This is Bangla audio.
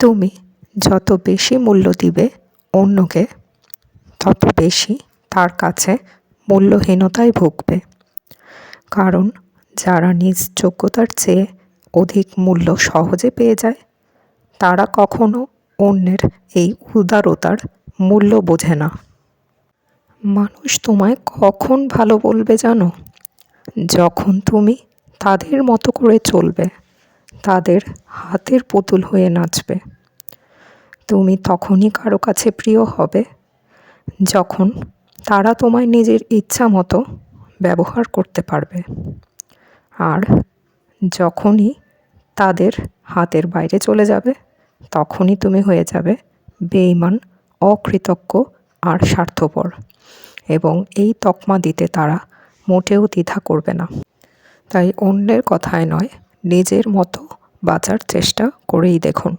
তুমি যত বেশি মূল্য দিবে অন্যকে, তত বেশি তার কাছে মূল্যহীনতায় ভুগবে। কারণ যারা নিজ যোগ্যতার চেয়ে অধিক মূল্য সহজে পেয়ে যায়, তারা কখনো অন্যের এই উদারতার মূল্য বোঝে না। মানুষ তোমায় কখন ভালো বলবে জানো? যখন তুমি তাদের মতো করে চলবে, তাদের হাতের পুতুল হয়ে নাচবে। তুমি তখনই কারো কাছে প্রিয় হবে যখন তারা তোমায় নিজের ইচ্ছা মতো ব্যবহার করতে পারবে। আর যখনই তাদের হাতের বাইরে চলে যাবে, তখনই তুমি হয়ে যাবে বেঈমান, অকৃতজ্ঞ আর স্বার্থপর। এবং এই তকমা দিতে তারা মোটেও দ্বিধা করবে না। তাই অন্যের কথায় নয়, নিজের মতো বাঁচার চেষ্টা করেই দেখুন।